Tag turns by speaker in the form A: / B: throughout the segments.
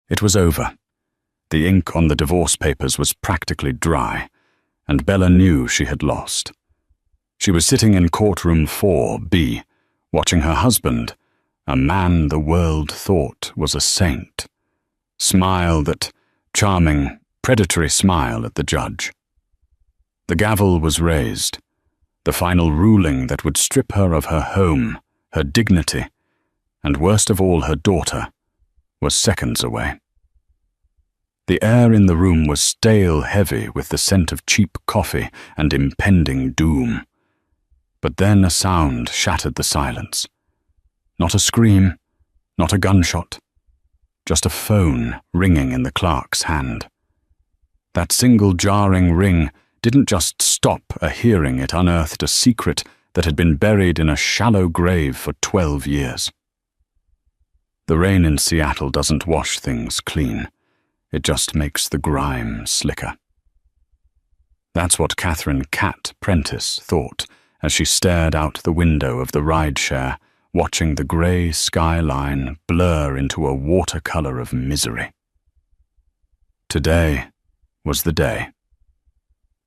A: It was over. The ink on the divorce papers was practically dry, and Bella knew she had lost. She was sitting in courtroom 4B, watching her husband, a man the world thought was a saint, smile that charming, predatory smile at the judge. The gavel was raised. The final ruling that would strip her of her home, her dignity, and worst of all her daughter, was seconds away. The air in the room was stale heavy with the scent of cheap coffee and impending doom. But then a sound shattered the silence. Not a scream, not a gunshot, just a phone ringing in the clerk's hand. That single jarring ring didn't just stop a hearing, it unearthed a secret that had been buried in a shallow grave for 12 years. The rain in Seattle doesn't wash things clean. It just makes the grime slicker. That's what Catherine "Cat" Prentice thought as she stared out the window of the rideshare, watching the grey skyline blur into a watercolor of misery. Today was the day.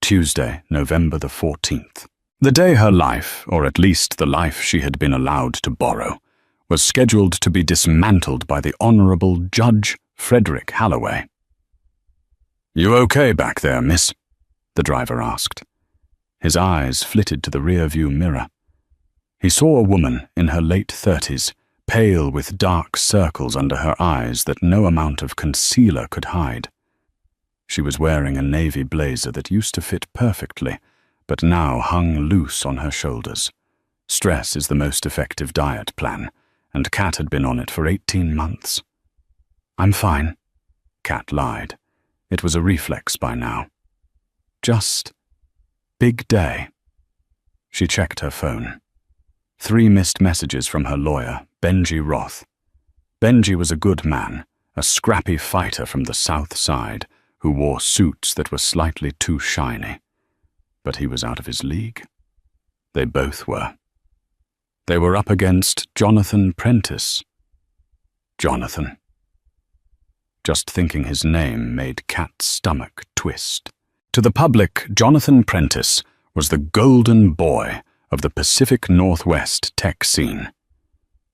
A: Tuesday, November the 14th. The day her life, or at least the life she had been allowed to borrow, was scheduled to be dismantled by the Honourable Judge Frederick Halloway. "You okay back there, miss?" the driver asked. His eyes flitted to the rear-view mirror. He saw a woman in her late 30s, pale with dark circles under her eyes that no amount of concealer could hide. She was wearing a navy blazer that used to fit perfectly, but now hung loose on her shoulders. Stress is the most effective diet plan, and Cat had been on it for 18 months. "I'm fine," Cat lied. It was a reflex by now. Just big day. She checked her phone. 3 missed messages from her lawyer, Benji Roth. Benji was a good man, a scrappy fighter from the South Side, who wore suits that were slightly too shiny. But he was out of his league. They both were. They were up against Jonathan Prentice. Jonathan. Just thinking his name made Cat's stomach twist. To the public, Jonathan Prentice was the golden boy of the Pacific Northwest tech scene.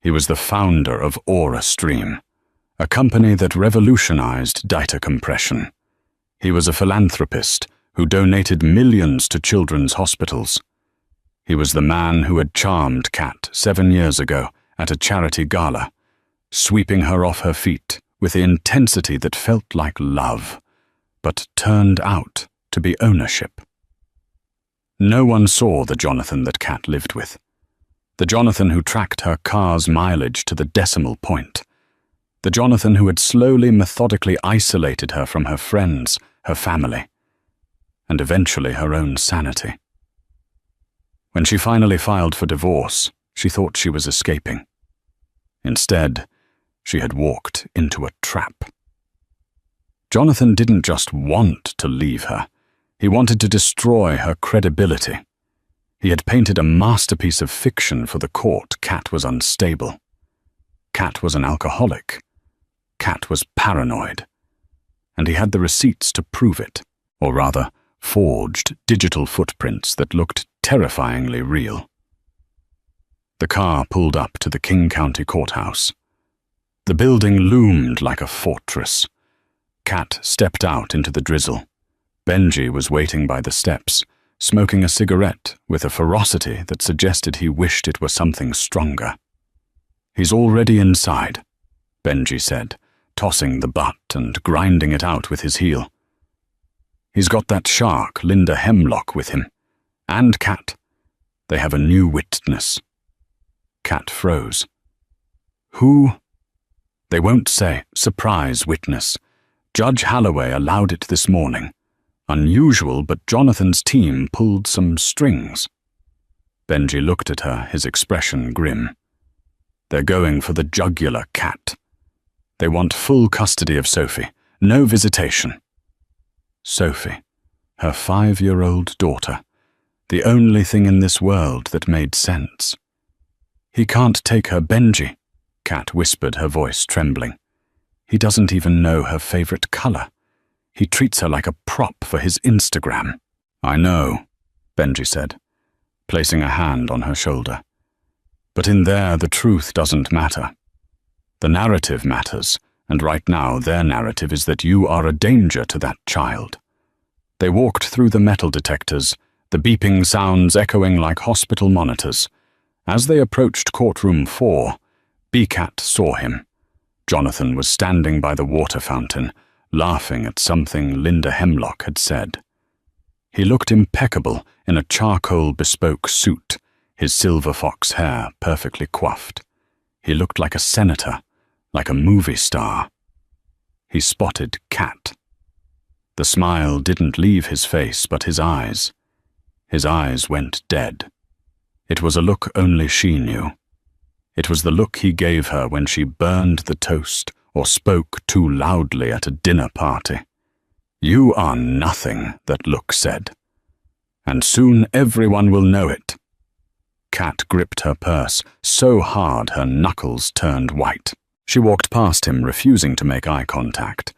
A: He was the founder of Aura Stream, a company that revolutionized data compression. He was a philanthropist who donated millions to children's hospitals. He was the man who had charmed Cat 7 years ago at a charity gala, sweeping her off her feet with the intensity that felt like love, but turned out to be ownership. No one saw the Jonathan that Cat lived with. The Jonathan who tracked her car's mileage to the decimal point. The Jonathan who had slowly, methodically isolated her from her friends, her family, and eventually her own sanity. When she finally filed for divorce, she thought she was escaping. Instead, she had walked into a trap. Jonathan didn't just want to leave her. He wanted to destroy her credibility. He had painted a masterpiece of fiction for the court. Cat was unstable. Cat was an alcoholic. Cat was paranoid. And he had the receipts to prove it, or rather, forged digital footprints that looked terrifyingly real. The car pulled up to the King County Courthouse. The building loomed like a fortress. Cat stepped out into the drizzle. Benji was waiting by the steps, smoking a cigarette with a ferocity that suggested he wished it were something stronger. "He's already inside," Benji said, tossing the butt and grinding it out with his heel. "He's got that shark, Linda Hemlock, with him. And Cat. They have a new witness." Cat froze. "Who?" "They won't say. Surprise witness. Judge Halloway allowed it this morning. Unusual, but Jonathan's team pulled some strings." Benji looked at her, his expression grim. "They're going for the jugular, Cat. They want full custody of Sophie. No visitation." Sophie, her 5-year-old daughter, the only thing in this world that made sense. "He can't take her, Benji," Cat whispered, her voice trembling. He doesn't even know her favorite color. He treats her like a prop for his Instagram. I know, Benji said, placing a hand on her shoulder. But in there, the truth doesn't matter. The narrative matters, and right now their narrative is that you are a danger to that child. They walked through the metal detectors, the beeping sounds echoing like hospital monitors. As they approached courtroom 4, BCAT saw him. Jonathan was standing by the water fountain, laughing at something Linda Hemlock had said. He looked impeccable in a charcoal bespoke suit, his silver fox hair perfectly coiffed. He looked like a senator, like a movie star. He spotted Kat. The smile didn't leave his face but his eyes. His eyes went dead. It was a look only she knew. It was the look he gave her when she burned the toast or spoke too loudly at a dinner party. You are nothing, that look said. And soon everyone will know it. Kat gripped her purse so hard her knuckles turned white. She walked past him, refusing to make eye contact.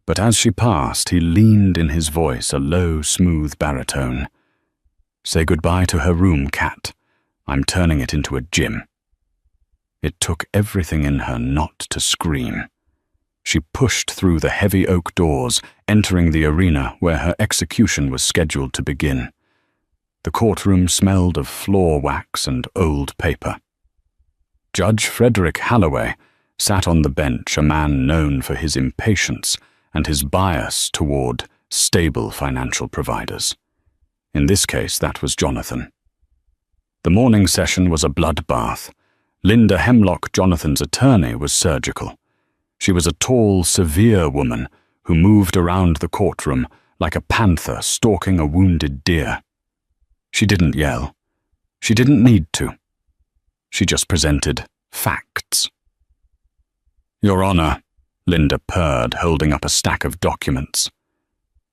A: But as she passed, he leaned in his voice a low, smooth baritone. Say goodbye to her room, Kat. I'm turning it into a gym. It took everything in her not to scream. She pushed through the heavy oak doors, entering the arena where her execution was scheduled to begin. The courtroom smelled of floor wax and old paper. Judge Frederick Halloway sat on the bench, a man known for his impatience and his bias toward stable financial providers. In this case, that was Jonathan. The morning session was a bloodbath. Linda Hemlock, Jonathan's attorney, was surgical. She was a tall, severe woman who moved around the courtroom like a panther stalking a wounded deer. She didn't yell. She didn't need to. She just presented facts. Your Honor, Linda purred, holding up a stack of documents.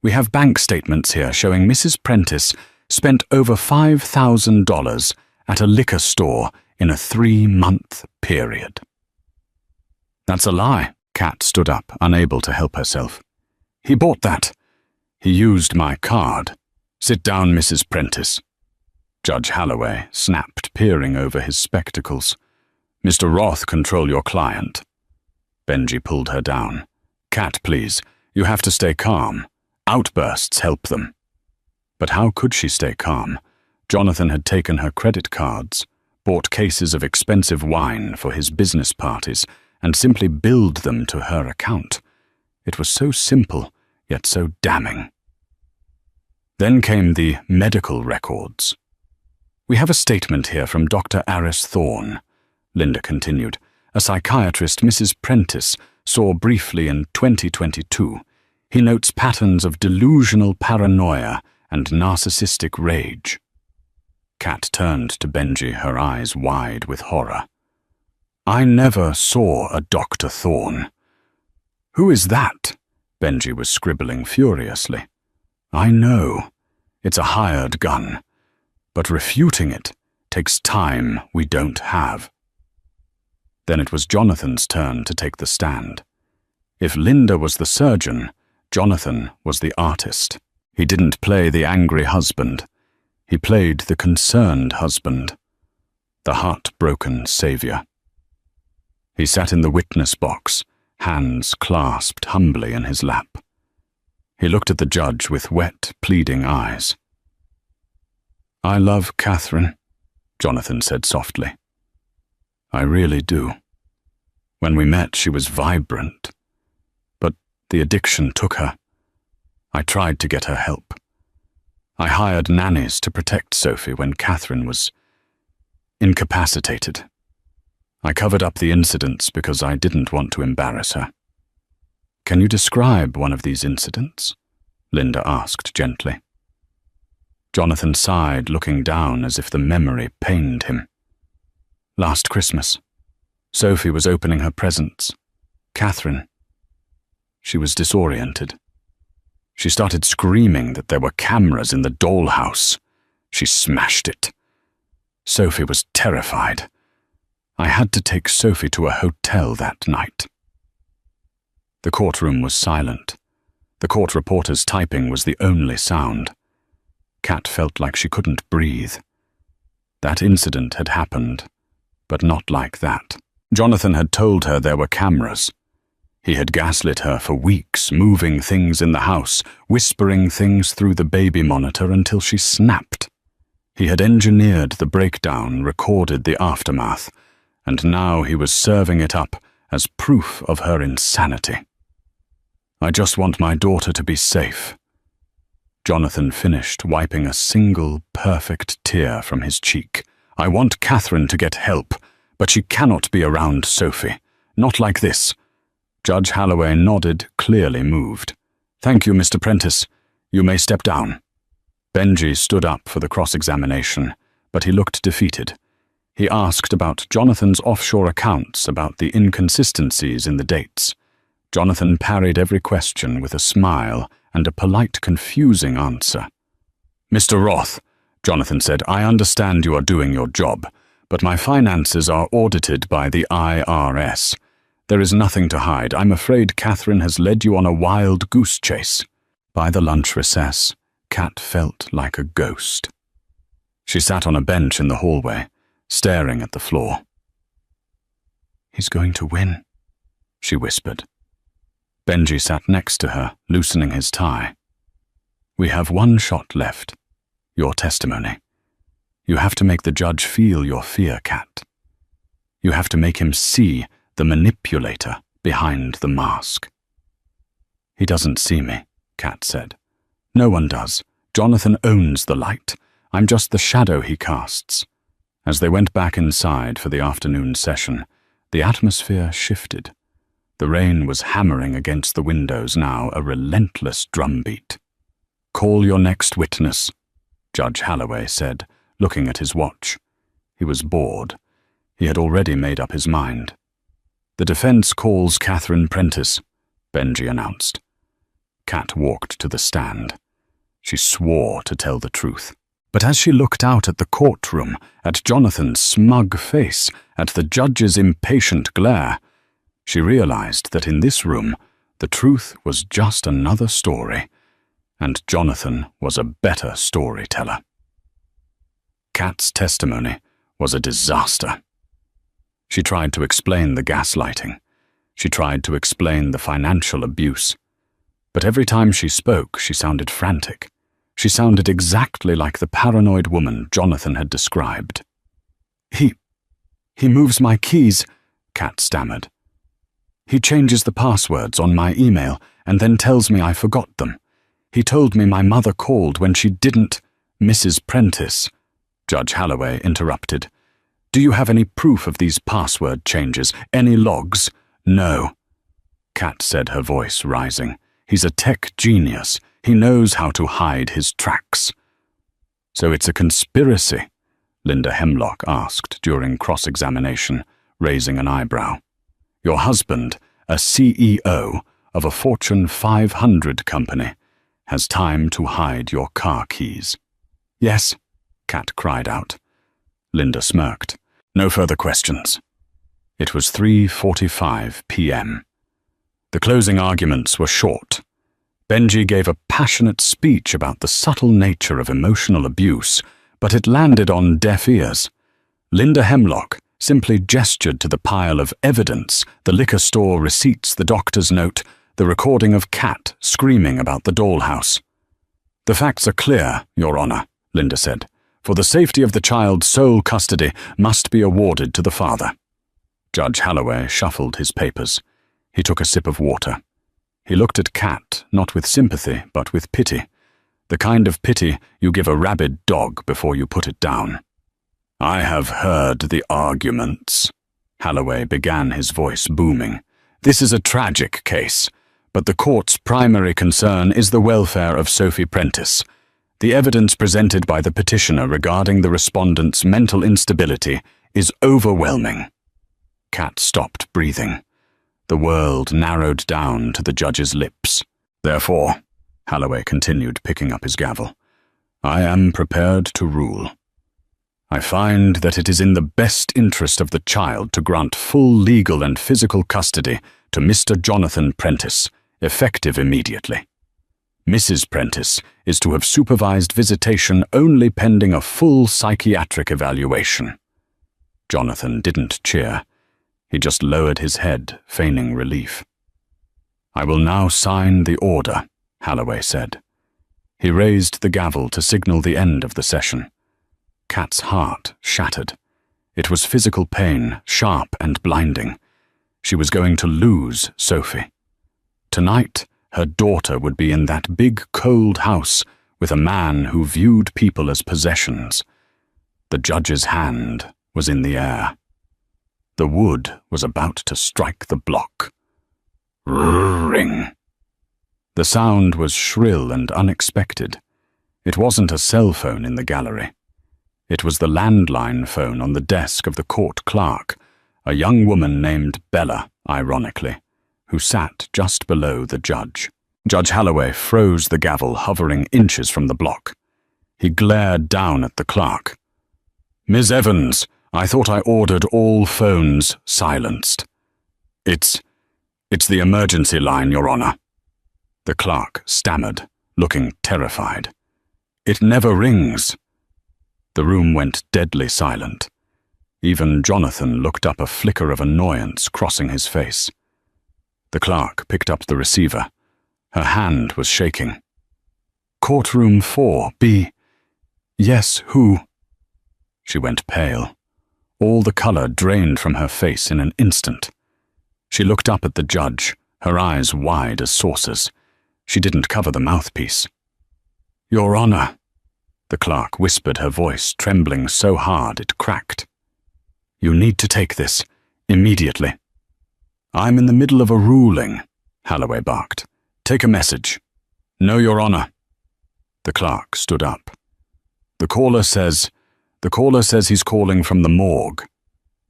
A: We have bank statements here showing Mrs. Prentice spent over $5,000 at a liquor store in a 3-month period. That's a lie. Kat stood up, unable to help herself. He bought that. He used my card. Sit down, Mrs. Prentice. Judge Halloway snapped, peering over his spectacles. Mr. Roth, control your client. Benji pulled her down. Kat, please, you have to stay calm. Outbursts help them. But how could she stay calm? Jonathan had taken her credit cards, bought cases of expensive wine for his business parties, and simply billed them to her account. It was so simple, yet so damning. Then came the medical records. We have a statement here from Dr. Aris Thorne, Linda continued, a psychiatrist Mrs. Prentice saw briefly in 2022. He notes patterns of delusional paranoia and narcissistic rage. Kat turned to Benji, her eyes wide with horror. I never saw a Dr. Thorne. Who is that? Benji was scribbling furiously. I know. It's a hired gun. But refuting it takes time we don't have. Then it was Jonathan's turn to take the stand. If Linda was the surgeon, Jonathan was the artist. He didn't play the angry husband. He played the concerned husband, the heartbroken savior. He sat in the witness box, hands clasped humbly in his lap. He looked at the judge with wet, pleading eyes. I love Catherine, Jonathan said softly. I really do. When we met, she was vibrant. But the addiction took her. I tried to get her help. I hired nannies to protect Sophie when Catherine was incapacitated. I covered up the incidents because I didn't want to embarrass her. Can you describe one of these incidents? Linda asked gently. Jonathan sighed, looking down as if the memory pained him. Last Christmas, Sophie was opening her presents. Catherine. She was disoriented. She started screaming that there were cameras in the dollhouse. She smashed it. Sophie was terrified. I had to take Sophie to a hotel that night. The courtroom was silent. The court reporter's typing was the only sound. Kat felt like she couldn't breathe. That incident had happened, but not like that. Jonathan had told her there were cameras. He had gaslit her for weeks, moving things in the house, whispering things through the baby monitor until she snapped. He had engineered the breakdown, recorded the aftermath, and now he was serving it up as proof of her insanity. "I just want my daughter to be safe." Jonathan finished, wiping a single, perfect tear from his cheek. "I want Catherine to get help, but she cannot be around Sophie. Not like this." Judge Halloway nodded, clearly moved. "Thank you, Mr. Prentice. You may step down." Benji stood up for the cross-examination, but he looked defeated. He asked about Jonathan's offshore accounts, about the inconsistencies in the dates. Jonathan parried every question with a smile and a polite, confusing answer. "Mr. Roth," Jonathan said, "I understand you are doing your job, but my finances are audited by the IRS. There is nothing to hide. I'm afraid Catherine has led you on a wild goose chase." By the lunch recess, Kat felt like a ghost. She sat on a bench in the hallway, staring at the floor. "He's going to win," she whispered. Benji sat next to her, loosening his tie. "We have one shot left. Your testimony. You have to make the judge feel your fear, Kat. You have to make him see the manipulator behind the mask." "He doesn't see me," Kat said. "No one does. Jonathan owns the light. I'm just the shadow he casts." As they went back inside for the afternoon session, the atmosphere shifted. The rain was hammering against the windows now, a relentless drumbeat. "Call your next witness," Judge Halloway said, looking at his watch. He was bored. He had already made up his mind. "The defense calls Catherine Prentice," Benji announced. Kat walked to the stand. She swore to tell the truth. But as she looked out at the courtroom, at Jonathan's smug face, at the judge's impatient glare, she realized that in this room, the truth was just another story, and Jonathan was a better storyteller. Kat's testimony was a disaster. She tried to explain the gaslighting. She tried to explain the financial abuse. But every time she spoke, she sounded frantic. She sounded exactly like the paranoid woman Jonathan had described. He moves my keys," Kat stammered. "He changes the passwords on my email and then tells me I forgot them. He told me my mother called when she didn't." "Mrs. Prentice," Judge Halloway interrupted. "Do you have any proof of these password changes? Any logs?" "No," Kat said, her voice rising. "He's a tech genius. He knows how to hide his tracks." "So it's a conspiracy?" Linda Hemlock asked during cross-examination, raising an eyebrow. "Your husband, a CEO of a Fortune 500 company, has time to hide your car keys." "Yes," Kat cried out. Linda smirked. "No further questions." It was 3:45 p.m. The closing arguments were short. Benji gave a passionate speech about the subtle nature of emotional abuse, but it landed on deaf ears. Linda Hemlock simply gestured to the pile of evidence, the liquor store receipts, the doctor's note, the recording of Kat screaming about the dollhouse. "The facts are clear, Your Honor," Linda said. "For the safety of the child, sole custody must be awarded to the father." Judge Halloway shuffled his papers. He took a sip of water. He looked at Kat, not with sympathy, but with pity. The kind of pity you give a rabid dog before you put it down. "I have heard the arguments," Halloway began, his voice booming. "This is a tragic case, but the court's primary concern is the welfare of Sophie Prentice. The evidence presented by the petitioner regarding the respondent's mental instability is overwhelming." Kat stopped breathing. The world narrowed down to the judge's lips. "Therefore," Halloway continued, picking up his gavel, "I am prepared to rule. I find that it is in the best interest of the child to grant full legal and physical custody to Mr. Jonathan Prentice, effective immediately. Mrs. Prentice is to have supervised visitation only pending a full psychiatric evaluation. Jonathan didn't cheer. He just lowered his head, feigning relief. "I will now sign the order," Halloway said. He raised the gavel to signal the end of the session. Kat's heart shattered. It was physical pain, sharp and blinding. She was going to lose Sophie. Tonight, her daughter would be in that big, cold house with a man who viewed people as possessions. The judge's hand was in the air. The wood was about to strike the block. Ring. The sound was shrill and unexpected. It wasn't a cell phone in the gallery. It was the landline phone on the desk of the court clerk, a young woman named Bella, ironically, who sat just below the judge. Judge Halloway froze the gavel, hovering inches from the block. He glared down at the clerk. "Ms. Evans, I thought I ordered all phones silenced." It's the emergency line, Your Honor." The clerk stammered, looking terrified. "It never rings." The room went deadly silent. Even Jonathan looked up, a flicker of annoyance crossing his face. The clerk picked up the receiver. Her hand was shaking. "Courtroom 4B. Yes, who?" She went pale. All the color drained from her face in an instant. She looked up at the judge, her eyes wide as saucers. She didn't cover the mouthpiece. "Your Honor," the clerk whispered, her voice trembling so hard it cracked. "You need to take this, immediately." "I'm in the middle of a ruling," Halloway barked. "Take a message." "No, Your Honor." The clerk stood up. The caller says he's calling from the morgue,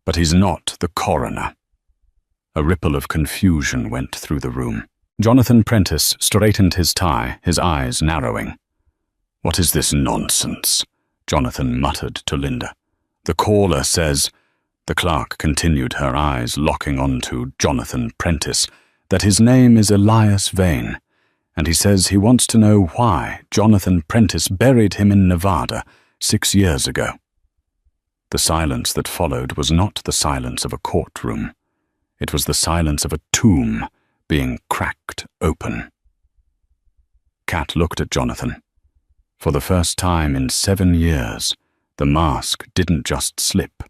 A: but he's not the coroner." A ripple of confusion went through the room. Jonathan Prentice straightened his tie, his eyes narrowing. "What is this nonsense?" Jonathan muttered to Linda. "The caller says," the clerk continued, her eyes locking onto Jonathan Prentice, "that his name is Elias Vane, and he says he wants to know why Jonathan Prentice buried him in Nevada 6 years ago." The silence that followed was not the silence of a courtroom. It was the silence of a tomb being cracked open. Kat looked at Jonathan. For the first time in 7 years, the mask didn't just slip.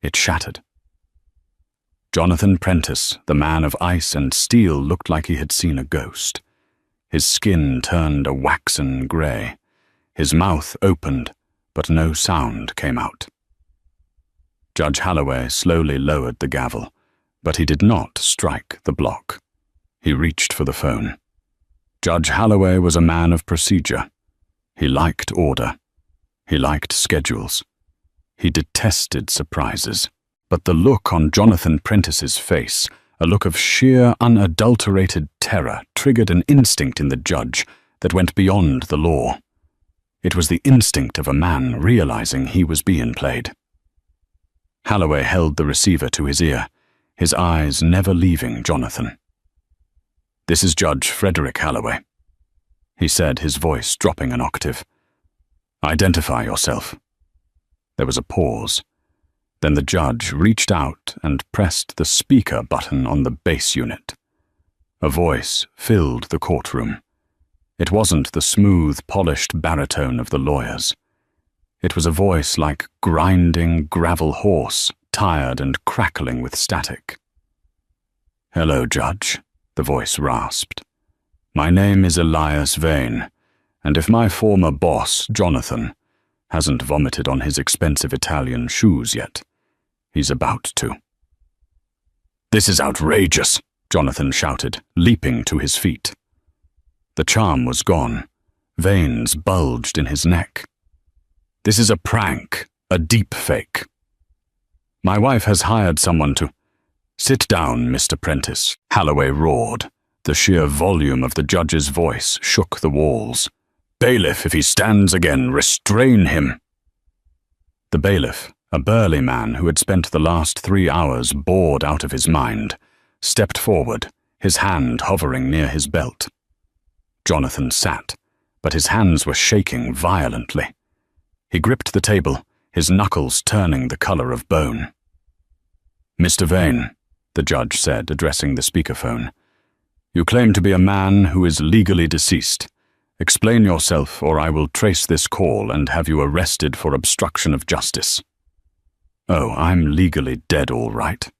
A: It shattered. Jonathan Prentice, the man of ice and steel, looked like he had seen a ghost. His skin turned a waxen grey. His mouth opened, but no sound came out. Judge Halloway slowly lowered the gavel, but he did not strike the block. He reached for the phone. Judge Halloway was a man of procedure. He liked order. He liked schedules. He detested surprises. But the look on Jonathan Prentice's face, a look of sheer, unadulterated terror, triggered an instinct in the judge that went beyond the law. It was the instinct of a man realizing he was being played. Halloway held the receiver to his ear, his eyes never leaving Jonathan. "This is Judge Frederick Halloway," he said, his voice dropping an octave. "Identify yourself." There was a pause. Then the judge reached out and pressed the speaker button on the bass unit. A voice filled the courtroom. It wasn't the smooth, polished baritone of the lawyers. It was a voice like grinding gravel horse, tired and crackling with static. "Hello, Judge," the voice rasped. "My name is Elias Vane, and if my former boss, Jonathan, hasn't vomited on his expensive Italian shoes yet, he's about to." "This is outrageous," Jonathan shouted, leaping to his feet. The charm was gone. Veins bulged in his neck. "This is a prank, a deep fake. My wife has hired someone to—" "Sit down, Mr. Prentice," Halloway roared. The sheer volume of the judge's voice shook the walls. "Bailiff, if he stands again, restrain him." The bailiff, a burly man who had spent the last 3 hours bored out of his mind, stepped forward, his hand hovering near his belt. Jonathan sat, but his hands were shaking violently. He gripped the table, his knuckles turning the color of bone. "Mr. Vane," the judge said, addressing the speakerphone, "you claim to be a man who is legally deceased. Explain yourself, or I will trace this call and have you arrested for obstruction of justice." "Oh, I'm legally dead, all right."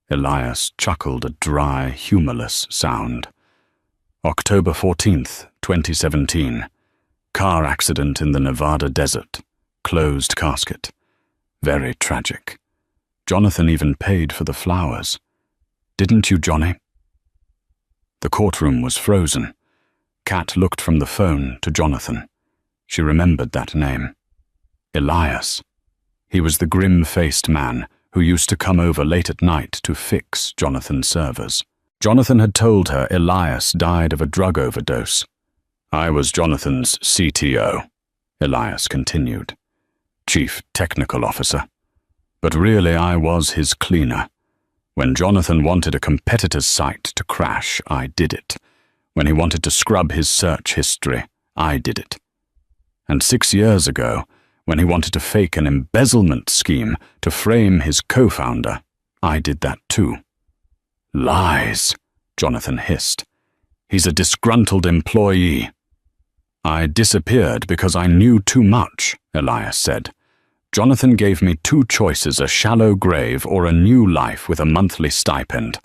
A: Elias chuckled a dry, humorless sound. "October 14th, 2017. Car accident in the Nevada desert. Closed casket. Very tragic. Jonathan even paid for the flowers. Didn't you, Johnny?" The courtroom was frozen. Kat looked from the phone to Jonathan. She remembered that name. Elias. He was the grim-faced man who used to come over late at night to fix Jonathan's servers. Jonathan had told her Elias died of a drug overdose. "I was Jonathan's CTO," Elias continued. "Chief Technical Officer. But really I was his cleaner. When Jonathan wanted a competitor's site to crash, I did it. When he wanted to scrub his search history, I did it. And 6 years ago, when he wanted to fake an embezzlement scheme to frame his co-founder, I did that too." "Lies," Jonathan hissed. "He's a disgruntled employee." "I disappeared because I knew too much," Elias said. "Jonathan gave me 2 choices, a shallow grave or a new life with a monthly stipend.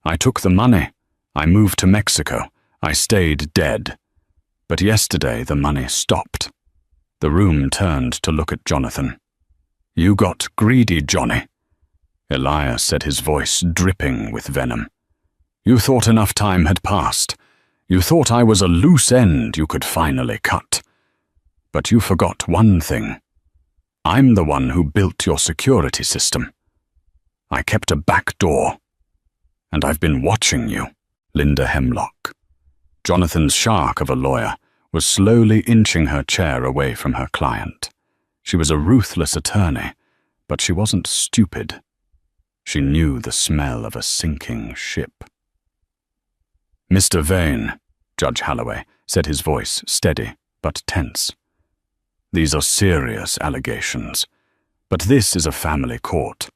A: I took the money. I moved to Mexico. I stayed dead. But yesterday the money stopped." The room turned to look at Jonathan. "You got greedy, Johnny," Elias said, his voice dripping with venom. "You thought enough time had passed. You thought I was a loose end you could finally cut. But you forgot one thing. I'm the one who built your security system. I kept a back door. And I've been watching you." Linda Hemlock. Jonathan's shark of a lawyer was slowly inching her chair away from her client. She was a ruthless attorney, but she wasn't stupid. She knew the smell of a sinking ship. "Mr. Vane," Judge Holloway said, his voice steady but tense. "These are serious allegations, but this is a family court.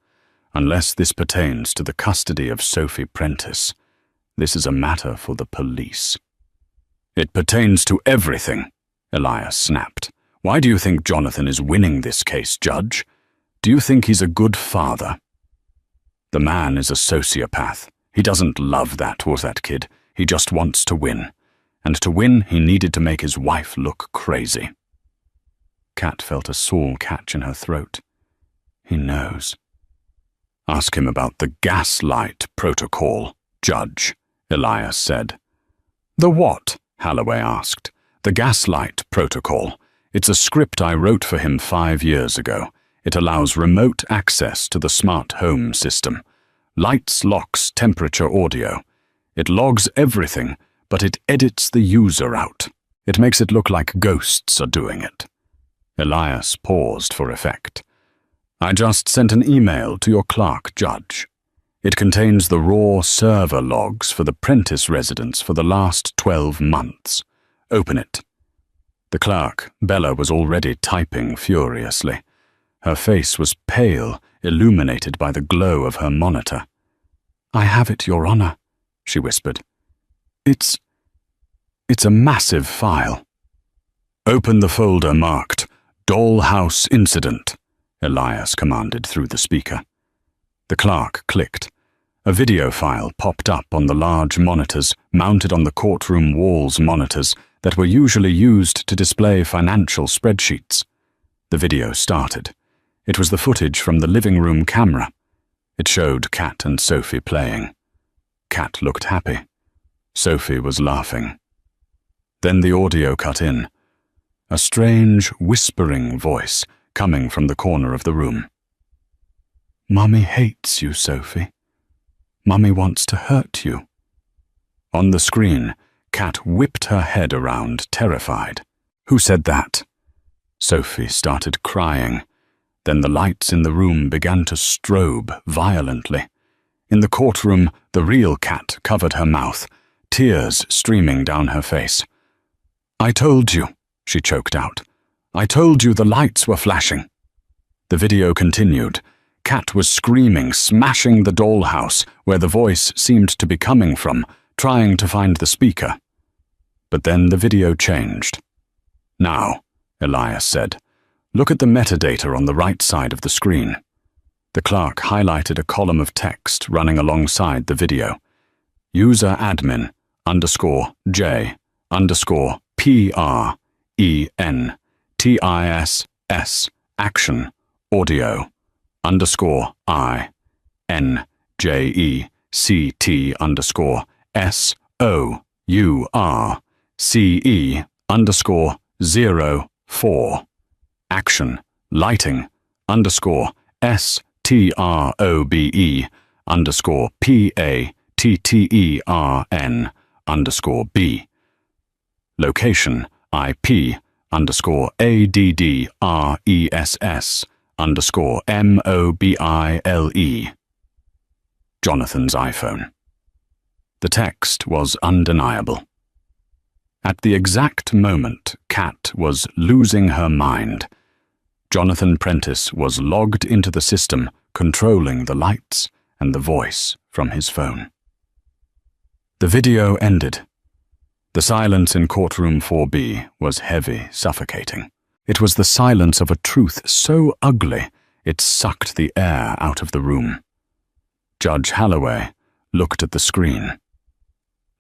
A: Unless this pertains to the custody of Sophie Prentice, this is a matter for the police." "It pertains to everything," Elias snapped. "Why do you think Jonathan is winning this case, Judge? Do you think he's a good father?" "The man is a sociopath. He doesn't love that kid. He just wants to win. And to win, he needed to make his wife look crazy." Kat felt a sore catch in her throat. He knows. "Ask him about the gaslight protocol, Judge," Elias said. "The what?" Holloway asked. "The gaslight protocol. It's a script I wrote for him 5 years ago. It allows remote access to the smart home system. Lights, locks, temperature, audio. It logs everything, but it edits the user out. It makes it look like ghosts are doing it." Elias paused for effect. "I just sent an email to your clerk, Judge. It contains the raw server logs for the Prentice residence for the last 12 months. Open it." The clerk, Bella, was already typing furiously. Her face was pale, illuminated by the glow of her monitor. "I have it, Your Honor," she whispered. It's a massive file." "Open the folder marked Dollhouse Incident," Elias commanded through the speaker. The clerk clicked. A video file popped up on the large monitors mounted on the courtroom wall's monitors that were usually used to display financial spreadsheets. The video started. It was the footage from the living room camera. It showed Kat and Sophie playing. Kat looked happy. Sophie was laughing. Then the audio cut in. A strange, whispering voice coming from the corner of the room. "Mummy hates you, Sophie. Mummy wants to hurt you." On the screen, Kat whipped her head around, terrified. "Who said that?" Sophie started crying. Then the lights in the room began to strobe violently. In the courtroom, the real Kat covered her mouth, tears streaming down her face. "I told you," she choked out. "I told you the lights were flashing." The video continued. Kat was screaming, smashing the dollhouse where the voice seemed to be coming from, trying to find the speaker. But then the video changed. "Now," Elias said, "look at the metadata on the right side of the screen." The clerk highlighted a column of text running alongside the video. User admin _J_PRENTISS action audio _INJECT_SOURCE_04 action lighting _STROBE_PATTERN_B location IP_ADDRESS_MOBILE Jonathan's iPhone. The text was undeniable. At the exact moment Kat was losing her mind, Jonathan Prentice was logged into the system, controlling the lights and the voice from his phone. The video ended. The silence in courtroom 4B was heavy, suffocating. It was the silence of a truth so ugly it sucked the air out of the room. Judge Holloway looked at the screen.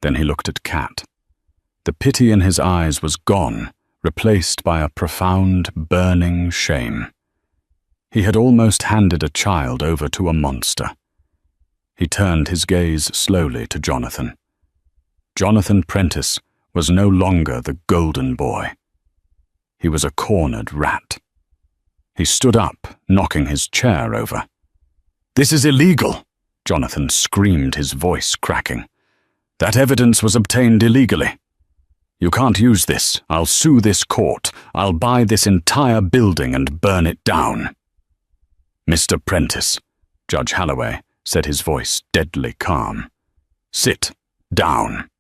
A: Then he looked at Kat. The pity in his eyes was gone, replaced by a profound, burning shame. He had almost handed a child over to a monster. He turned his gaze slowly to Jonathan. Jonathan Prentice was no longer the golden boy. He was a cornered rat. He stood up, knocking his chair over. "This is illegal!" Jonathan screamed, his voice cracking. "That evidence was obtained illegally. You can't use this. I'll sue this court. I'll buy this entire building and burn it down." "Mr. Prentice," Judge Holloway said, his voice deadly calm. "Sit down."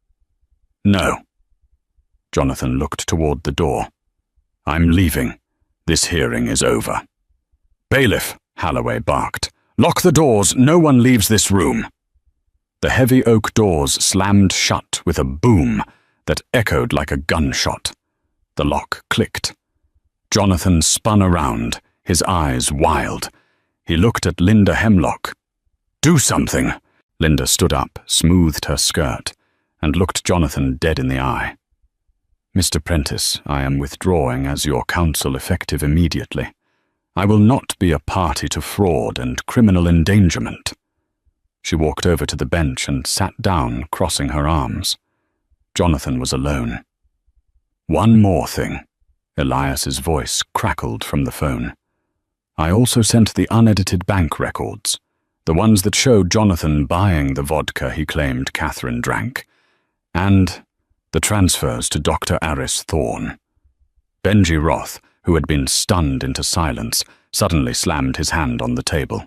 A: "No." Jonathan looked toward the door. "I'm leaving. This hearing is over." "Bailiff," Holloway barked. "Lock the doors. No one leaves this room." The heavy oak doors slammed shut with a boom that echoed like a gunshot. The lock clicked. Jonathan spun around, his eyes wild. He looked at Linda Hemlock. "Do something!" Linda stood up, smoothed her skirt, and looked Jonathan dead in the eye. "Mr. Prentice, I am withdrawing as your counsel effective immediately. I will not be a party to fraud and criminal endangerment." She walked over to the bench and sat down, crossing her arms. Jonathan was alone. "One more thing," Elias's voice crackled from the phone. "I also sent the unedited bank records, the ones that showed Jonathan buying the vodka he claimed Catherine drank, and the transfers to Dr. Aris Thorne." Benji Roth, who had been stunned into silence, suddenly slammed his hand on the table.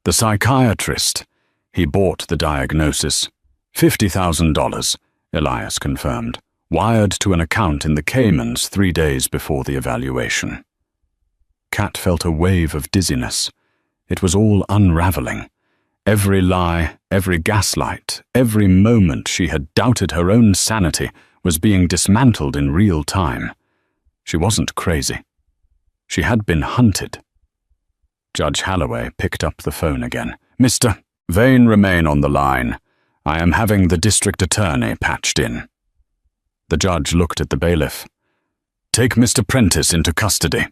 A: "The psychiatrist. He bought the diagnosis. $50,000, Elias confirmed, wired to an account in the Caymans 3 days before the evaluation. Kat felt a wave of dizziness. It was all unraveling. Every lie, every gaslight, every moment she had doubted her own sanity was being dismantled in real time. She wasn't crazy. She had been hunted. Judge Holloway picked up the phone again. "Mr. Vane, remain on the line. I am having the district attorney patched in." The judge looked at the bailiff. "Take Mr. Prentice into custody."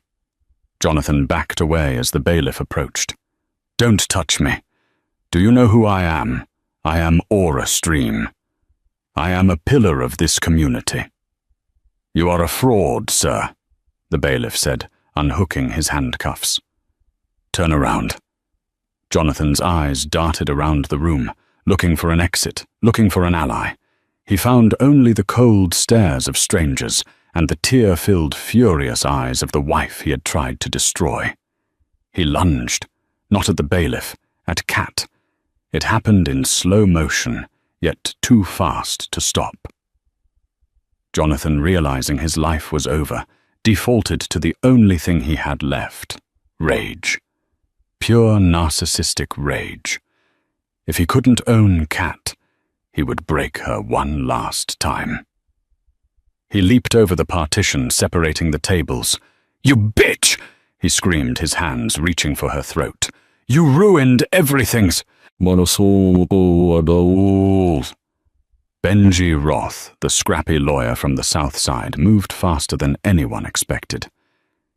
A: Jonathan backed away as the bailiff approached. "Don't touch me. Do you know who I am? I am Aura Stream. I am a pillar of this community." "You are a fraud, sir," the bailiff said, unhooking his handcuffs. "Turn around." Jonathan's eyes darted around the room, looking for an exit, looking for an ally. He found only the cold stares of strangers and the tear-filled, furious eyes of the wife he had tried to destroy. He lunged, not at the bailiff, at Kat. It happened in slow motion, yet too fast to stop. Jonathan, realizing his life was over, defaulted to the only thing he had left: rage. Pure narcissistic rage. If he couldn't own Kat, he would break her one last time. He leaped over the partition separating the tables. "You bitch!" he screamed, his hands reaching for her throat. "You ruined everything's." Benji Roth, the scrappy lawyer from the South Side, moved faster than anyone expected.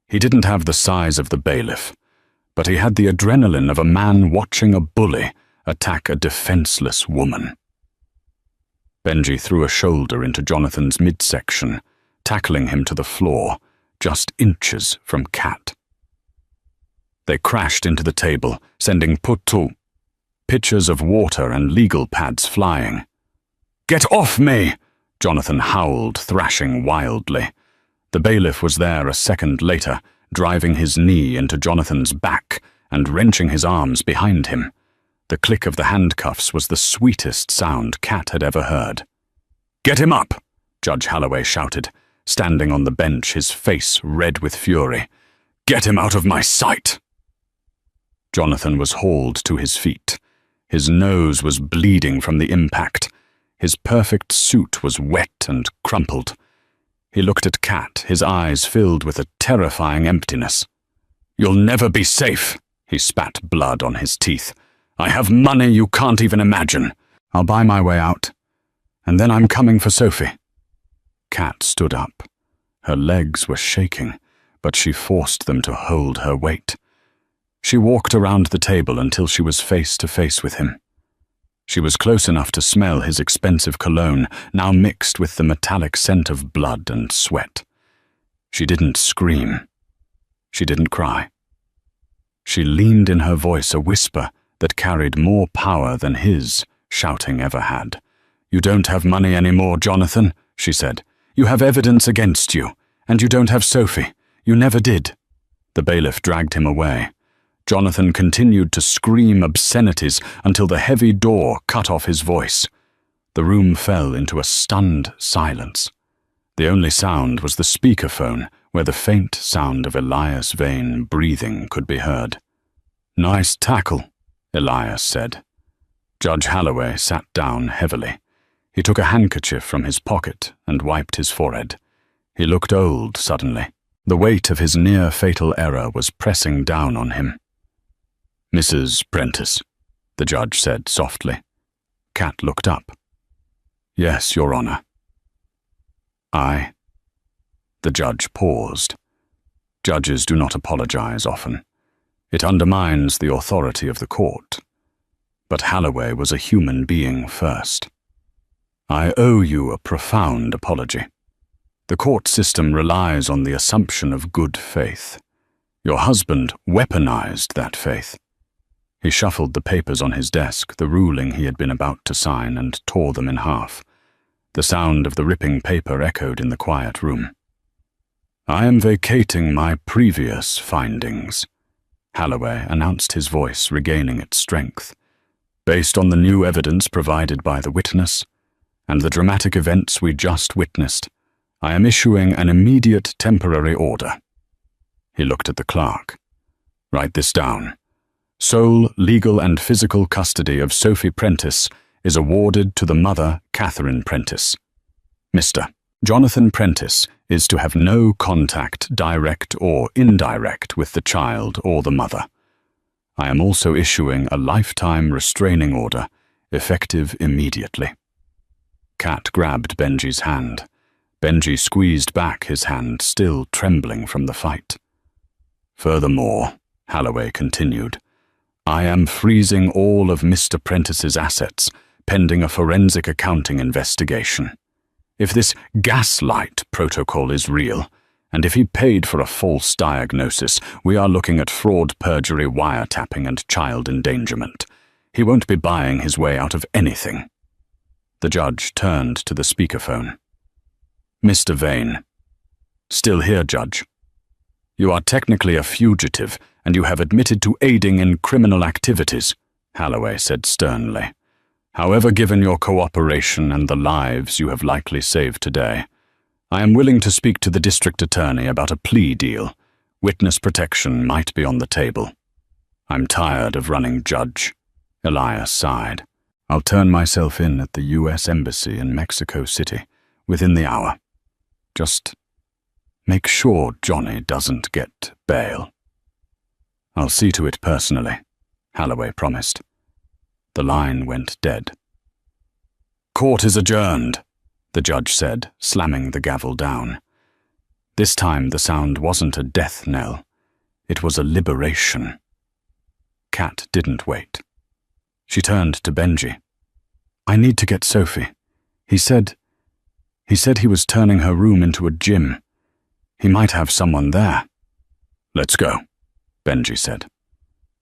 A: He didn't have the size of the bailiff, but he had the adrenaline of a man watching a bully attack a defenseless woman. Benji threw a shoulder into Jonathan's midsection, tackling him to the floor, just inches from Kat. They crashed into the table, sending putu, pitchers of water and legal pads flying. "Get off me!" Jonathan howled, thrashing wildly. The bailiff was there a second later, driving his knee into Jonathan's back and wrenching his arms behind him. The click of the handcuffs was the sweetest sound Kat had ever heard. "Get him up!" Judge Holloway shouted, standing on the bench, his face red with fury. "Get him out of my sight!" Jonathan was hauled to his feet. His nose was bleeding from the impact. His perfect suit was wet and crumpled. He looked at Kat, his eyes filled with a terrifying emptiness. "You'll never be safe," he spat blood on his teeth. "I have money you can't even imagine. I'll buy my way out. And then I'm coming for Sophie." Kat stood up. Her legs were shaking, but she forced them to hold her weight. She walked around the table until she was face to face with him. She was close enough to smell his expensive cologne, now mixed with the metallic scent of blood and sweat. She didn't scream. She didn't cry. She leaned in her voice, a whisper that carried more power than his shouting ever had. "You don't have money anymore, Jonathan," she said. "You have evidence against you, and you don't have Sophie. You never did." The bailiff dragged him away. Jonathan continued to scream obscenities until the heavy door cut off his voice. The room fell into a stunned silence. The only sound was the speakerphone, where the faint sound of Elias Vane breathing could be heard. "Nice tackle," Elias said. Judge Holloway sat down heavily. He took a handkerchief from his pocket and wiped his forehead. He looked old suddenly. The weight of his near-fatal error was pressing down on him. "Mrs. Prentice," the judge said softly. Kat looked up. "Yes, Your Honor." "I—" The judge paused. Judges do not apologize often. It undermines the authority of the court. But Holloway was a human being first. "I owe you a profound apology. The court system relies on the assumption of good faith. Your husband weaponized that faith." He shuffled the papers on his desk, the ruling he had been about to sign, and tore them in half. The sound of the ripping paper echoed in the quiet room. "I am vacating my previous findings," Holloway announced, his voice regaining its strength. "Based on the new evidence provided by the witness and the dramatic events we just witnessed, I am issuing an immediate temporary order." He looked at the clerk. "Write this down. Sole legal and physical custody of Sophie Prentice is awarded to the mother, Catherine Prentice. Mr. Jonathan Prentice is to have no contact, direct or indirect, with the child or the mother. I am also issuing a lifetime restraining order, effective immediately." Kat grabbed Benji's hand. Benji squeezed back his hand, still trembling from the fight. "Furthermore," Holloway continued, "I am freezing all of Mr. Prentice's assets, pending a forensic accounting investigation. If this gaslight protocol is real, and if he paid for a false diagnosis, we are looking at fraud, perjury, wiretapping, and child endangerment. He won't be buying his way out of anything." The judge turned to the speakerphone. "Mr. Vane." "Still here, Judge." "You are technically a fugitive, and you have admitted to aiding in criminal activities," Halloway said sternly. However, given your cooperation and the lives you have likely saved today, I am willing to speak to the district attorney about a plea deal. Witness protection might be on the table. I'm tired of running judge. Elias sighed. I'll turn myself in at the U.S. Embassy in Mexico City within the hour. Just make sure Johnny doesn't get bail. I'll see to it personally, Halloway promised. The line went dead. Court is adjourned, the judge said, slamming the gavel down. This time the sound wasn't a death knell. It was a liberation. Kat didn't wait. She turned to Benji. I need to get Sophie. He said he was turning her room into a gym. He might have someone there. Let's go, Benji said.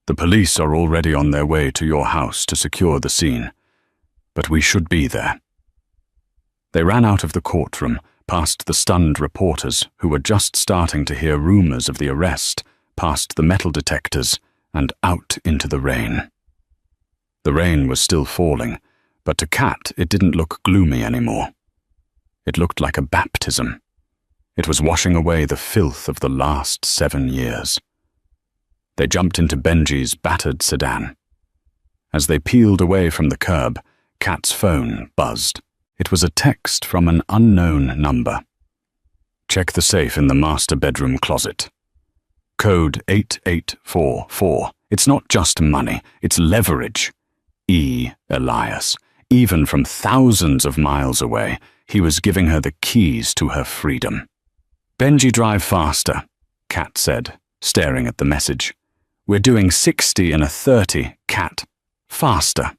A: The police are already on their way to your house to secure the scene, but we should be there. They ran out of the courtroom, past the stunned reporters who were just starting to hear rumors of the arrest, past the metal detectors, and out into the rain. The rain was still falling, but to Kat it didn't look gloomy anymore. It looked like a baptism. It was washing away the filth of the last 7 years. They jumped into Benji's battered sedan. As they peeled away from the curb, Kat's phone buzzed. It was a text from an unknown number. Check the safe in the master bedroom closet. Code 8844. It's not just money, it's leverage. Elias. Even from thousands of miles away, he was giving her the keys to her freedom. Benji, drive faster, Kat said, staring at the message. We're doing 60 in a 30, Kat. Faster.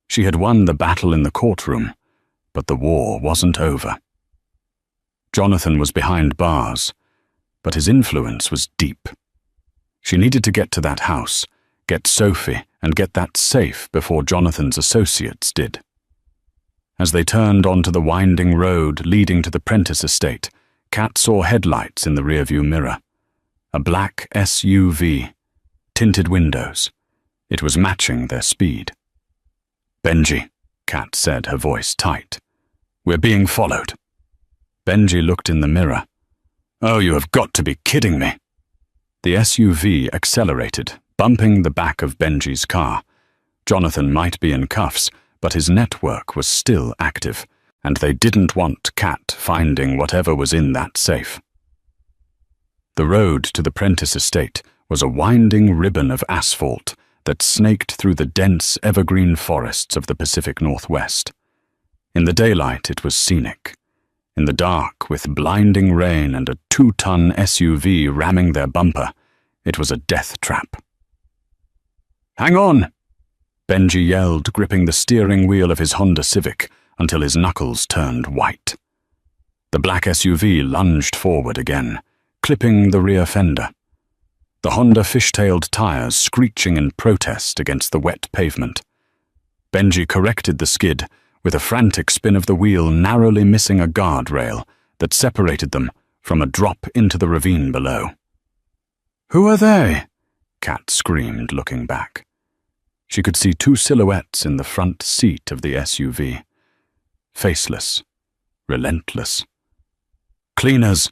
A: She had won the battle in the courtroom, but the war wasn't over. Jonathan was behind bars, but his influence was deep. She needed to get to that house, get Sophie, and get that safe before Jonathan's associates did. As they turned onto the winding road leading to the Prentice estate, Kat saw headlights in the rearview mirror. A black SUV, tinted windows. It was matching their speed. Benji, Kat said, her voice tight. We're being followed. Benji looked in the mirror. Oh, you have got to be kidding me. The SUV accelerated, bumping the back of Benji's car. Jonathan might be in cuffs, but his network was still active, and they didn't want Kat finding whatever was in that safe. The road to the Prentice estate was a winding ribbon of asphalt that snaked through the dense evergreen forests of the Pacific Northwest. In the daylight it was scenic. In the dark, with blinding rain and a 2-ton SUV ramming their bumper, it was a death trap. Hang on! Benji yelled, gripping the steering wheel of his Honda Civic until his knuckles turned white. The black SUV lunged forward again, clipping the rear fender. The Honda fishtailed tires screeching in protest against the wet pavement. Benji corrected the skid, with a frantic spin of the wheel narrowly missing a guardrail that separated them from a drop into the ravine below. Who are they? Kat screamed, looking back. She could see 2 silhouettes in the front seat of the SUV. Faceless, relentless. Cleaners,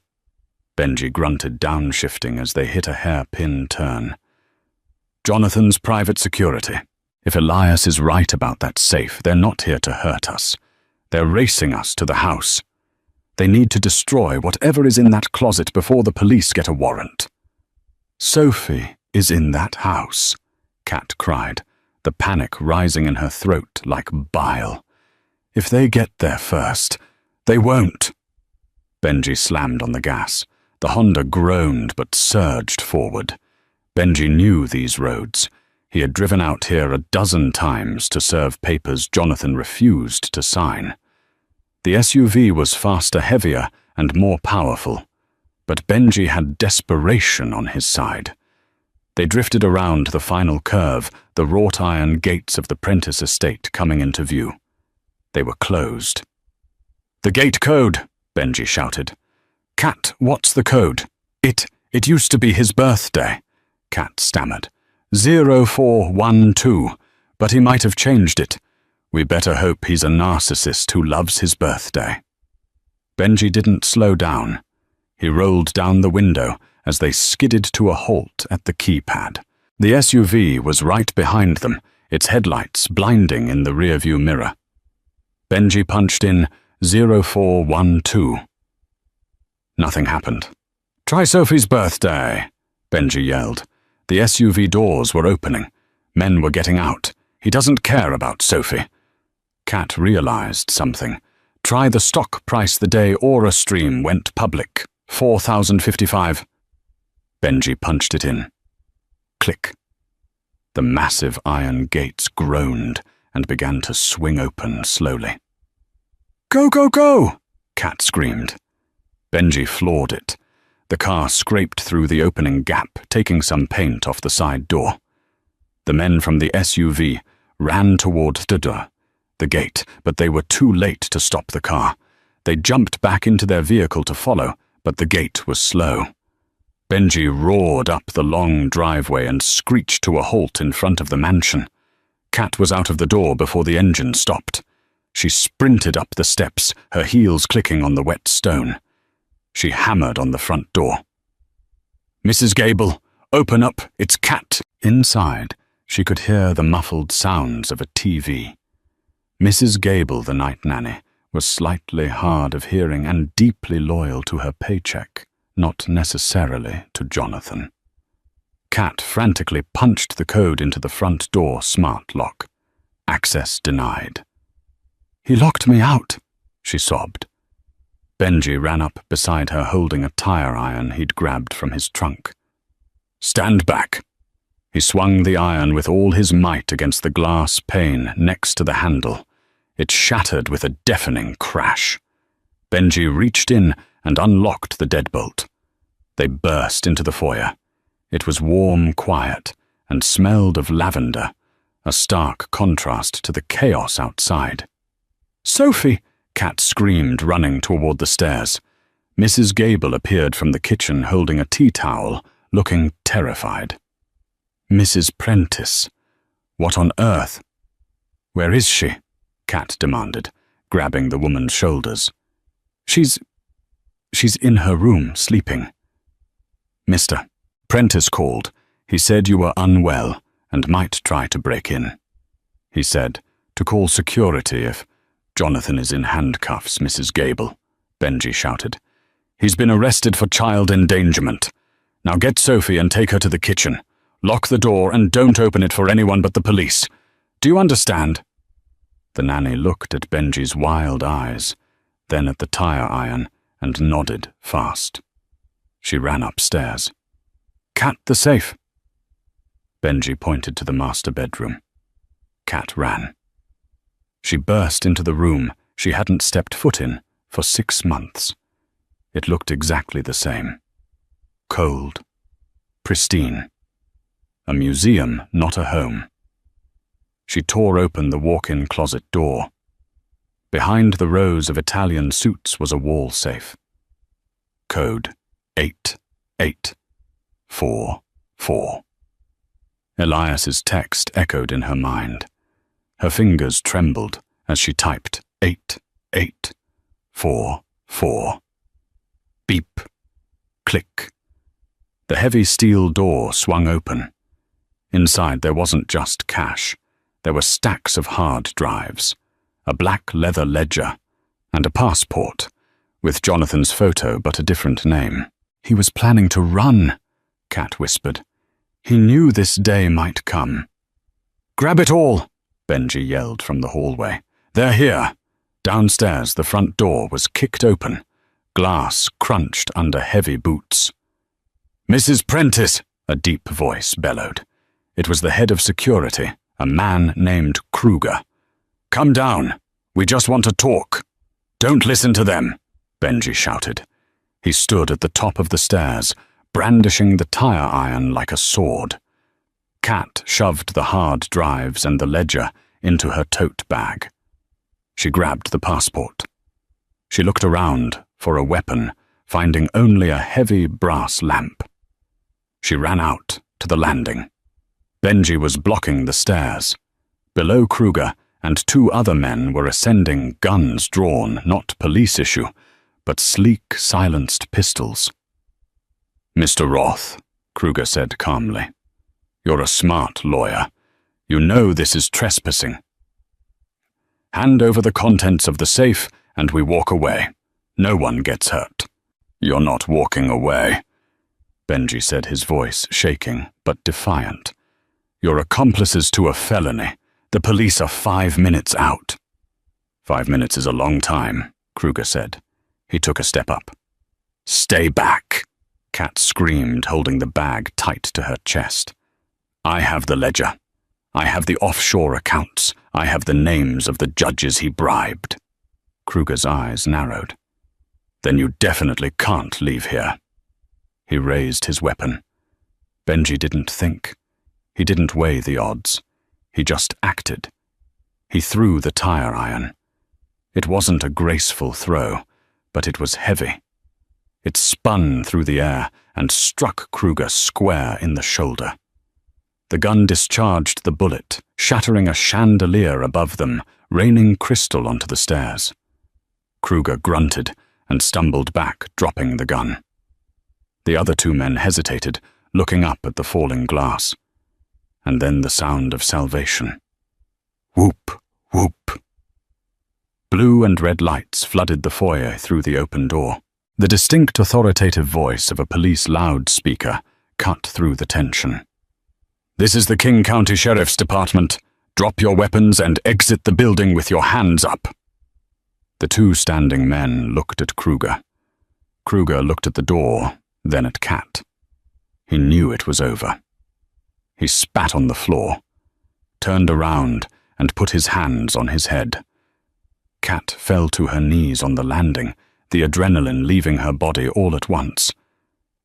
A: Benji grunted, downshifting as they hit a hairpin turn. Jonathan's private security. If Elias is right about that safe, they're not here to hurt us. They're racing us to the house. They need to destroy whatever is in that closet before the police get a warrant. Sophie is in that house, Kat cried, the panic rising in her throat like bile. If they get there first, they won't. Benji slammed on the gas. The Honda groaned but surged forward. Benji knew these roads. He had driven out here a dozen times to serve papers Jonathan refused to sign. The SUV was faster, heavier, and more powerful, but Benji had desperation on his side. They drifted around the final curve, the wrought-iron gates of the Prentice estate coming into view. They were closed. "The gate code," Benji shouted. "Kat, what's the code?" It used to be his birthday," Kat stammered. 0412. But he might have changed it. We better hope he's a narcissist who loves his birthday. Benji didn't slow down. He rolled down the window as they skidded to a halt at the keypad. The SUV was right behind them, its headlights blinding in the rearview mirror. Benji punched in 0412. Nothing happened. "Try Sophie's birthday," Benji yelled. The SUV doors were opening. Men were getting out. He doesn't care about Sophie. Kat realized something. Try the stock price the day Aura Stream went public. 4,055. Benji punched it in. Click. The massive iron gates groaned and began to swing open slowly. "Go, go, go!" Kat screamed. Benji floored it. The car scraped through the opening gap, taking some paint off the side door. The men from the SUV ran toward the gate, but they were too late to stop the car. They jumped back into their vehicle to follow, but the gate was slow. Benji roared up the long driveway and screeched to a halt in front of the mansion. Kat was out of the door before the engine stopped. She sprinted up the steps, her heels clicking on the wet stone. She hammered on the front door. "Mrs. Gable, open up, it's Kat." Inside, she could hear the muffled sounds of a TV. Mrs. Gable, the night nanny, was slightly hard of hearing and deeply loyal to her paycheck, not necessarily to Jonathan. Kat frantically punched the code into the front door smart lock. Access denied. "He locked me out," she sobbed. Benji ran up beside her holding a tire iron he'd grabbed from his trunk. "Stand back." He swung the iron with all his might against the glass pane next to the handle. It shattered with a deafening crash. Benji reached in and unlocked the deadbolt. They burst into the foyer. It was warm, quiet, and smelled of lavender, a stark contrast to the chaos outside. "Sophie!" Kat screamed, running toward the stairs. Mrs. Gable appeared from the kitchen holding a tea towel, looking terrified. "Mrs. Prentice, what on earth?" "Where is she?" Kat demanded, grabbing the woman's shoulders. She's in her room, sleeping." "Mr. Prentice called. He said you were unwell and might try to break in. He said to call security if Jonathan is in handcuffs, Mrs. Gable," Benji shouted. "He's been arrested for child endangerment. Now get Sophie and take her to the kitchen. Lock the door and don't open it for anyone but the police. Do you understand?" The nanny looked at Benji's wild eyes, then at the tire iron, and nodded fast. She ran upstairs. "Kat, the safe." Benji pointed to the master bedroom. Kat ran. She burst into the room she hadn't stepped foot in for 6 months. It looked exactly the same. Cold. Pristine. A museum, not a home. She tore open the walk-in closet door. Behind the rows of Italian suits was a wall safe. Code 8844. Elias's text echoed in her mind. Her fingers trembled as she typed 8844. Beep. Click. The heavy steel door swung open. Inside there wasn't just cash. There were stacks of hard drives, a black leather ledger, and a passport, with Jonathan's photo but a different name. "He was planning to run," Kat whispered. "He knew this day might come." "Grab it all!" Benji yelled from the hallway. "They're here!" Downstairs, the front door was kicked open. Glass crunched under heavy boots. "Mrs. Prentice!" a deep voice bellowed. It was the head of security, a man named Kruger. "Come down. We just want to talk." "Don't listen to them," Benji shouted. He stood at the top of the stairs, brandishing the tire iron like a sword. Kat shoved the hard drives and the ledger into her tote bag. She grabbed the passport. She looked around for a weapon, finding only a heavy brass lamp. She ran out to the landing. Benji was blocking the stairs. Below Kruger and two other men were ascending, guns drawn, not police issue, but sleek, silenced pistols. "Mr. Roth," Kruger said calmly, "you're a smart lawyer. You know this is trespassing. Hand over the contents of the safe and we walk away. No one gets hurt." "You're not walking away," Benji said, his voice shaking but defiant. "You're accomplices to a felony. The police are 5 minutes out." "5 minutes is a long time," Kruger said. He took a step up. "Stay back," Kat screamed, holding the bag tight to her chest. "I have the ledger. I have the offshore accounts. I have the names of the judges he bribed." Kruger's eyes narrowed. "Then you definitely can't leave here." He raised his weapon. Benji didn't think. He didn't weigh the odds. He just acted. He threw the tire iron. It wasn't a graceful throw, but it was heavy. It spun through the air and struck Kruger square in the shoulder. The gun discharged the bullet, shattering a chandelier above them, raining crystal onto the stairs. Kruger grunted and stumbled back, dropping the gun. The other two men hesitated, looking up at the falling glass. And then the sound of salvation. Whoop, whoop. Blue and red lights flooded the foyer through the open door. The distinct authoritative voice of a police loudspeaker cut through the tension. "This is the King County Sheriff's Department. Drop your weapons and exit the building with your hands up." The two standing men looked at Kruger. Kruger looked at the door, then at Kat. He knew it was over. He spat on the floor, turned around, and put his hands on his head. Kat fell to her knees on the landing, the adrenaline leaving her body all at once.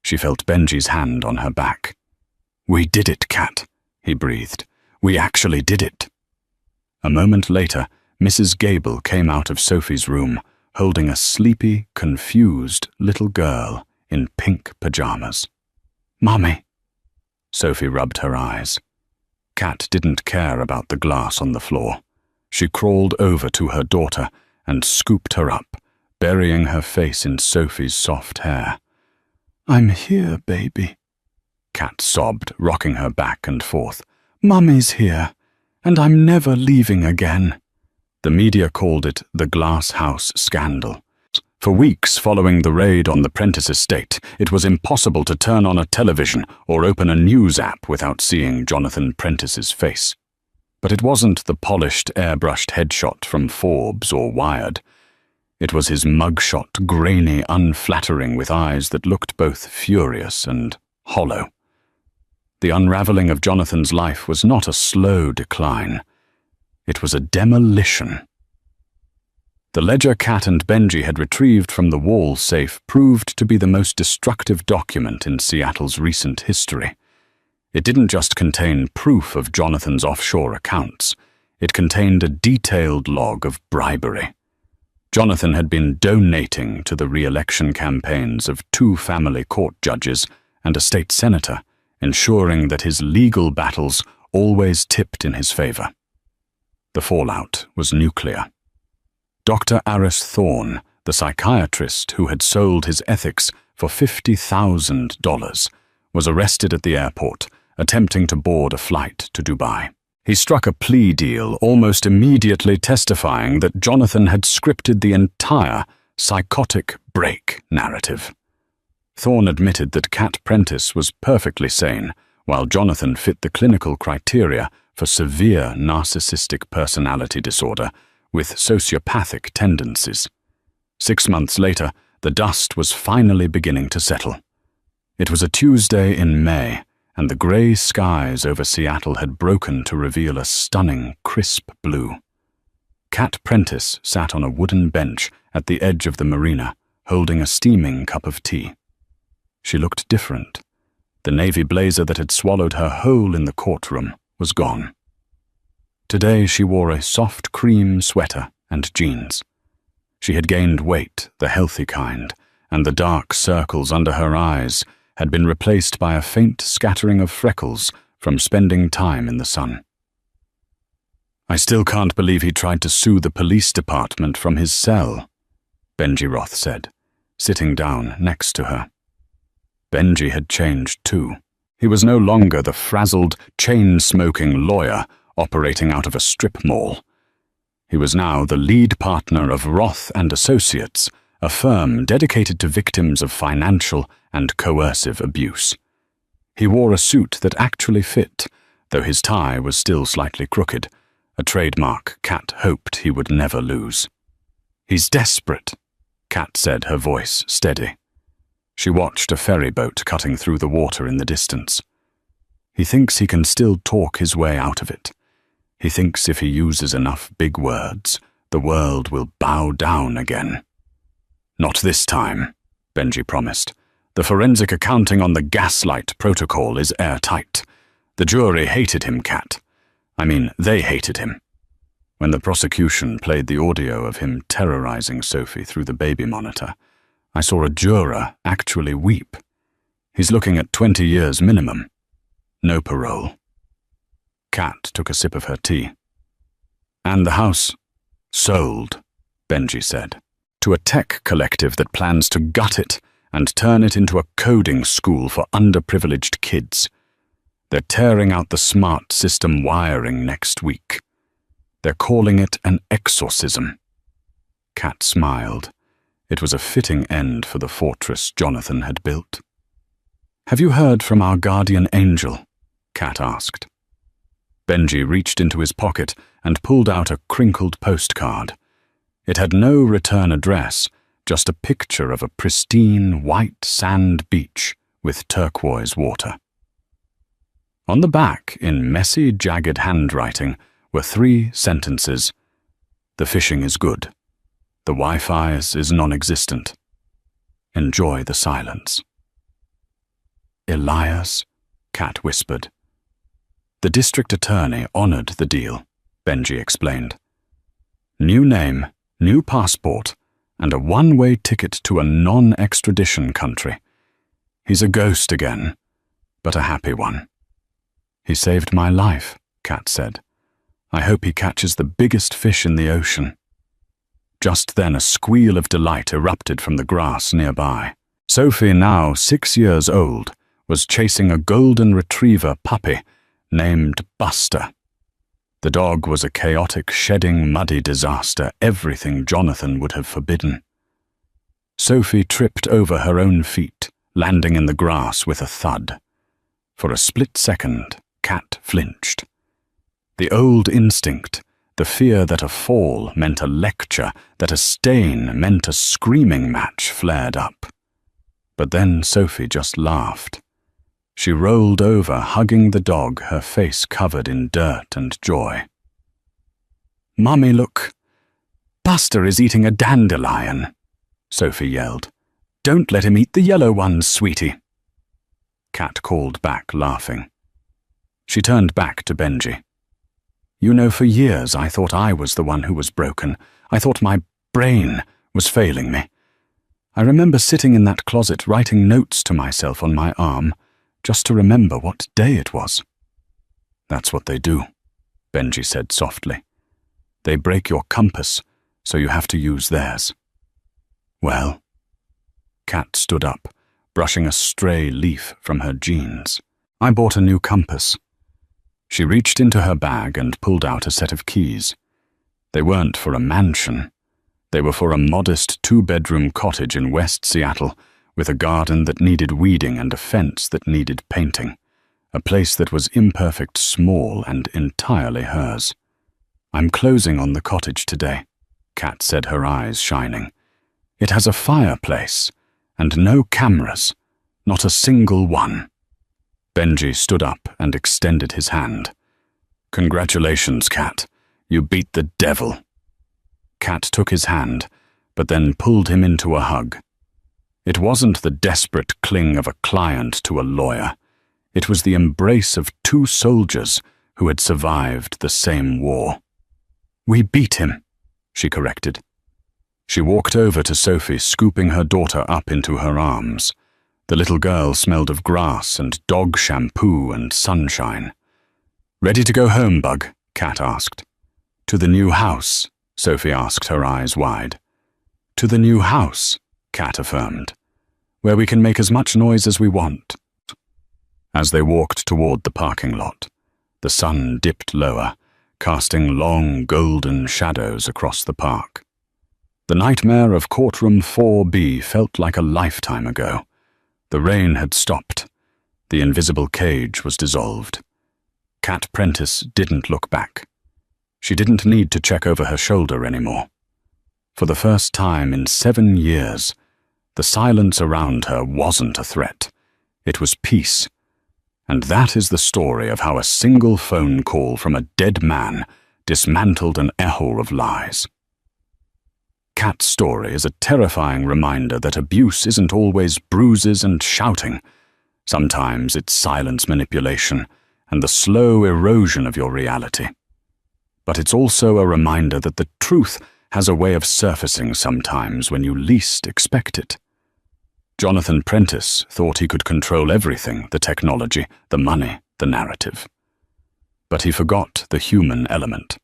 A: She felt Benji's hand on her back. "We did it, Kat," he breathed. "We actually did it." A moment later, Mrs. Gable came out of Sophie's room, holding a sleepy, confused little girl in pink pajamas. "Mommy." Sophie rubbed her eyes. Kat didn't care about the glass on the floor. She crawled over to her daughter and scooped her up, burying her face in Sophie's soft hair. "I'm here, baby," Kat sobbed, rocking her back and forth. "Mummy's here, and I'm never leaving again." The media called it the Glass House Scandal. For weeks following the raid on the Prentice estate, it was impossible to turn on a television or open a news app without seeing Jonathan Prentice's face. But it wasn't the polished, airbrushed headshot from Forbes or Wired. It was his mugshot, grainy, unflattering, with eyes that looked both furious and hollow. The unraveling of Jonathan's life was not a slow decline. It was a demolition. The ledger Kat and Benji had retrieved from the wall safe proved to be the most destructive document in Seattle's recent history. It didn't just contain proof of Jonathan's offshore accounts. It contained a detailed log of bribery. Jonathan had been donating to the re-election campaigns of 2 family court judges and a state senator, ensuring that his legal battles always tipped in his favor. The fallout was nuclear. Dr. Aris Thorne, the psychiatrist who had sold his ethics for $50,000, was arrested at the airport, attempting to board a flight to Dubai. He struck a plea deal almost immediately, testifying that Jonathan had scripted the entire psychotic break narrative. Thorne admitted that Kat Prentice was perfectly sane, while Jonathan fit the clinical criteria for severe narcissistic personality disorder with sociopathic tendencies. 6 months later, the dust was finally beginning to settle. It was a Tuesday in May, and the grey skies over Seattle had broken to reveal a stunning, crisp blue. Kat Prentice sat on a wooden bench at the edge of the marina, holding a steaming cup of tea. She looked different. The navy blazer that had swallowed her whole in the courtroom was gone. Today she wore a soft cream sweater and jeans. She had gained weight, the healthy kind, and the dark circles under her eyes had been replaced by a faint scattering of freckles from spending time in the sun. I still can't believe he tried to sue the police department from his cell, Benji Roth said, sitting down next to her. Benji had changed too. He was no longer the frazzled, chain-smoking lawyer operating out of a strip mall. He was now the lead partner of Roth and Associates, a firm dedicated to victims of financial and coercive abuse. He wore a suit that actually fit, though his tie was still slightly crooked, a trademark Kat hoped he would never lose. "He's desperate," Kat said, her voice steady. She watched a ferry boat cutting through the water in the distance. "He thinks he can still talk his way out of it. He thinks if he uses enough big words, the world will bow down again." "Not this time," Benji promised. "The forensic accounting on the gaslight protocol is airtight. The jury hated him, Kat. I mean, they hated him." When the prosecution played the audio of him terrorizing Sophie through the baby monitor, I saw a juror actually weep. He's looking at 20 years minimum. No parole. Kat took a sip of her tea. "And the house?" "Sold," Benji said, "to a tech collective that plans to gut it and turn it into a coding school for underprivileged kids. They're tearing out the smart system wiring next week. They're calling it an exorcism." Kat smiled. It was a fitting end for the fortress Jonathan had built. "Have you heard from our guardian angel?" Kat asked. Benji reached into his pocket and pulled out a crinkled postcard. It had no return address, just a picture of a pristine white sand beach with turquoise water. On the back, in messy, jagged handwriting, were 3 sentences. "The fishing is good. The Wi-Fi is non-existent. Enjoy the silence." "Elias," Kat whispered. "The district attorney honored the deal," Benji explained. "New name, new passport, and a one-way ticket to a non-extradition country. He's a ghost again, but a happy one." "He saved my life," Kat said. "I hope he catches the biggest fish in the ocean." Just then a squeal of delight erupted from the grass nearby. Sophie, now 6 years old, was chasing a golden retriever puppy named Buster. The dog was a chaotic, shedding, muddy disaster, everything Jonathan would have forbidden. Sophie tripped over her own feet, landing in the grass with a thud. For a split second, Kat flinched. The old instinct, the fear that a fall meant a lecture, that a stain meant a screaming match, flared up. But then Sophie just laughed. She rolled over, hugging the dog, her face covered in dirt and joy. "Mummy, look! Buster is eating a dandelion," Sophie yelled. "Don't let him eat the yellow ones, sweetie." Kat called back, laughing. She turned back to Benji. "You know, for years I thought I was the one who was broken. I thought my brain was failing me. I remember sitting in that closet writing notes to myself on my arm, just to remember what day it was." "That's what they do," Benji said softly. "They break your compass, so you have to use theirs." "Well?" Kat stood up, brushing a stray leaf from her jeans. "I bought a new compass." She reached into her bag and pulled out a set of keys. They weren't for a mansion. They were for a modest 2-bedroom cottage in West Seattle, with a garden that needed weeding and a fence that needed painting. A place that was imperfect, small, and entirely hers. "I'm closing on the cottage today," Kat said, her eyes shining. "It has a fireplace, and no cameras, not a single one." Benji stood up and extended his hand. "Congratulations, Kat. You beat the devil." Kat took his hand, but then pulled him into a hug. It wasn't the desperate cling of a client to a lawyer. It was the embrace of 2 soldiers who had survived the same war. "We beat him," she corrected. She walked over to Sophie, scooping her daughter up into her arms. The little girl smelled of grass and dog shampoo and sunshine. "Ready to go home, Bug?" Kat asked. To the new house, Sophie asked, her eyes wide. To the new house, Kat affirmed, where we can make as much noise as we want. As they walked toward the parking lot, the sun dipped lower, casting long golden shadows across the park. The nightmare of courtroom 4B felt like a lifetime ago. The rain had stopped. The invisible cage was dissolved. Kat Prentice didn't look back. She didn't need to check over her shoulder anymore. For the first time in 7 years, the silence around her wasn't a threat. It was peace. And that is the story of how a single phone call from a dead man dismantled an echo of lies. Kat's story is a terrifying reminder that abuse isn't always bruises and shouting. Sometimes it's silence manipulation and the slow erosion of your reality. But it's also a reminder that the truth has a way of surfacing sometimes when you least expect it. Jonathan Prentice thought he could control everything, the technology, the money, the narrative. But he forgot the human element.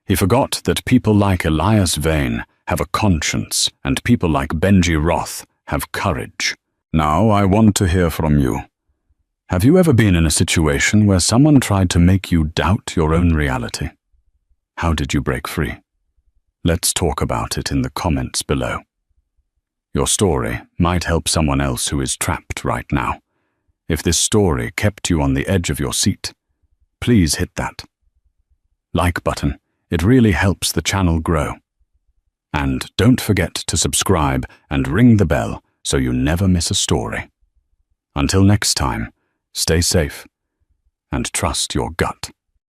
A: He forgot that people like Elias Vane have a conscience and people like Benji Roth have courage. Now I want to hear from you. Have you ever been in a situation where someone tried to make you doubt your own reality? How did you break free? Let's talk about it in the comments below. Your story might help someone else who is trapped right now. If this story kept you on the edge of your seat, please hit that like button. It really helps the channel grow. And don't forget to subscribe and ring the bell so you never miss a story. Until next time, stay safe and trust your gut.